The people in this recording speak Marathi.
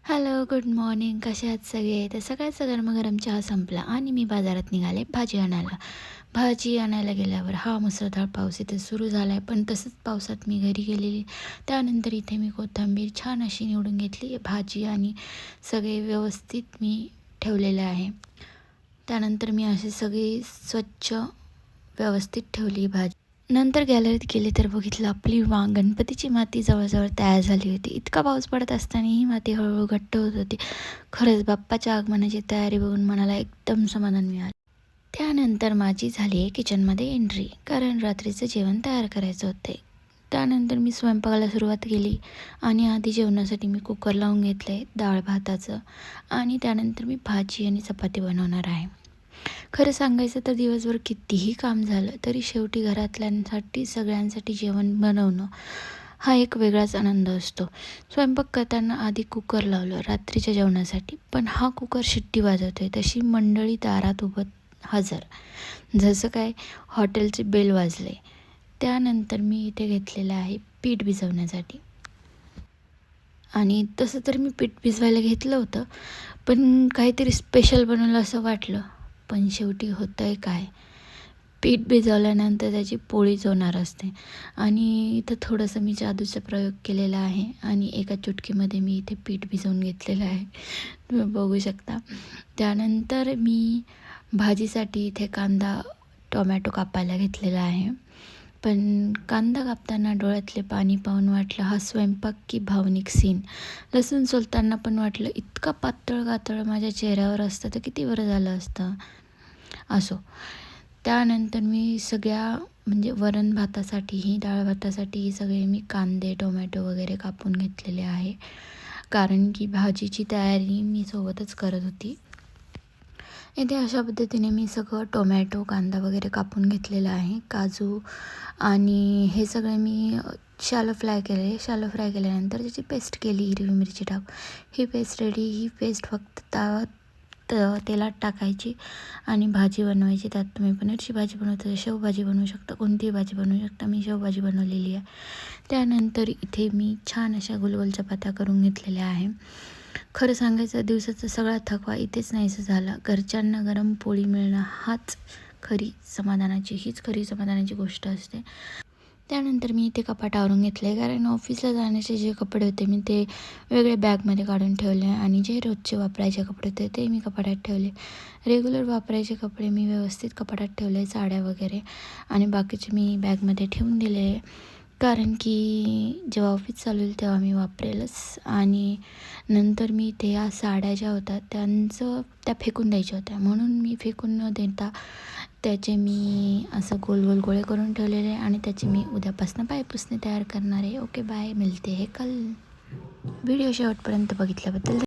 Hello, good morning. कसे आहात सगळे? तर सकाळचा गरमागरम चहा संपला आणि मी बाजारात निघाले भाजी आणायला. भाजी आणायला गेल्यावर हा मुसळधार पाऊस इथे सुरू झाला आहे. पण तसंच पावसात मी घरी गेलेली. त्यानंतर इथे मी कोथिंबीर छान अशी निवडून घेतली. भाजी आणि सगळे व्यवस्थित मी ठेवलेले आहे. त्यानंतर मी असे सगळी स्वच्छ व्यवस्थित ठेवली भाजी. नंतर गॅलरीत गेले तर बघितलं आपली गणपतीची माती जवळजवळ तयार झाली होती. इतका पाऊस पडत असताना ही माती हळूहळू घट्ट होत होती. खरंच बाप्पाच्या आगमनाची तयारी बघून मनाला एकदम समाधान मिळालं. त्यानंतर माझी झाली आहे किचनमध्ये एंट्री, कारण रात्रीचं जेवण तयार करायचं होते. त्यानंतर मी स्वयंपाकाला सुरुवात केली आणि आधी जेवणासाठी मी कुकर लावून घेतलं आहे डाळ भाताचं, आणि त्यानंतर मी भाजी आणि चपाती बनवणार आहे. खरं सांगायचं तर दिवसभर कितीही काम झालं तरी शेवटी घरातल्यांसाठी सगळ्यांसाठी जेवण बनवणं हा एक वेगळाच आनंद असतो. स्वयंपाक करताना आधी कुकर लावलं रात्रीच्या जेवणासाठी, पण हा कुकर शिट्टी वाजवतोय तशी मंडळी दारात उभं हजर, जसं काय हॉटेलचे बेल वाजले. त्यानंतर मी इथे घेतलेलं आहे पीठ भिजवण्यासाठी, आणि तसं तर मी पीठ भिजवायला घेतलं होतं, पण काहीतरी स्पेशल बनवलं असं वाटलं. पण शेवटी होतं आहे काय, पीठ भिजवल्यानंतर त्याची पोळीच होणार असते. आणि इथं थोडंसं मी जादूचा प्रयोग केलेला आहे आणि एका चुटकीमध्ये मी इथे पीठ भिजवून घेतलेलं आहे, तुम्ही बघू शकता. त्यानंतर मी भाजीसाठी इथे कांदा टोमॅटो कापायला घेतलेला आहे. पण कांदा कापताना डोळ्यातले पाणी पाहून वाटलं हा स्वयंपाक की भावनिक सीन. लसूण सोलताना पण वाटलं इतका पातळ कातळ माझ्या चेहऱ्यावर असतं तर किती बरं झालं असतं. असो, त्यानंतर मी सगळ्या म्हणजे वरण भातासाठीही डाळ भातासाठीही सगळे मी कांदे टोमॅटो वगैरे कापून घेतलेले आहे, कारण की भाजीची तयारी मी सोबतच करत होती. इथे अशा पद्धतीने मी सगळं टोमॅटो कांदा वगैरे कापून घेतलेला आहे. काजू आणि हे सगळे मी शॅलो फ्राय केले. शॅलो फ्राय केल्यानंतर त्याची पेस्ट केली हिरवी मिरची टाक. ही पेस्ट रेडी. ही पेस्ट फक्त तेलात टाकायची आणि भाजी बनवायची. त्यात तुम्ही पनीरची भाजी बनवता, शेवभाजी बनवू शकता, कोणतीही भाजी बनवू शकता. मी शेवभाजी बनवलेली आहे. त्यानंतर इथे मी छान अशा गोलगोल चपात्या करून घेतलेल्या आहे. खरं सांगायचं दिवसाचा सगळा थकवा इथेच नाहीसं झाला. घरच्यांना गरम पोळी मिळणं हीच खरी समाधानाची गोष्ट असते. त्यानंतर मी इथे कपाट आवरून घेतले, कारण ऑफिसला जाण्याचे जे कपडे होते मी ते वेगळे बॅगमध्ये काढून ठेवले आणि जे रोजचे वापरायचे कपडे होते ते मी कपाटात ठेवले. रेग्युलर वापरायचे कपडे मी व्यवस्थित कपाटात ठेवले, साड्या वगैरे, आणि बाकीचे मी बॅगमध्ये ठेवून दिले, कारण की जेव्हा ऑफिस चालू होईल तेव्हा मी वापरेलच. आणि नंतर मी ते या साड्या ज्या होत्या त्या फेकून द्यायच्या होत्या, म्हणून मी फेकून न देता त्याचे मी असं गोल गोल गोळे करून ठेवलेले, आणि त्याचे मी उद्यापासून पायपुसणे तयार करणार आहे. ओके, बाय, मिळते हे कल. व्हिडिओ शेवटपर्यंत बघितल्याबद्दल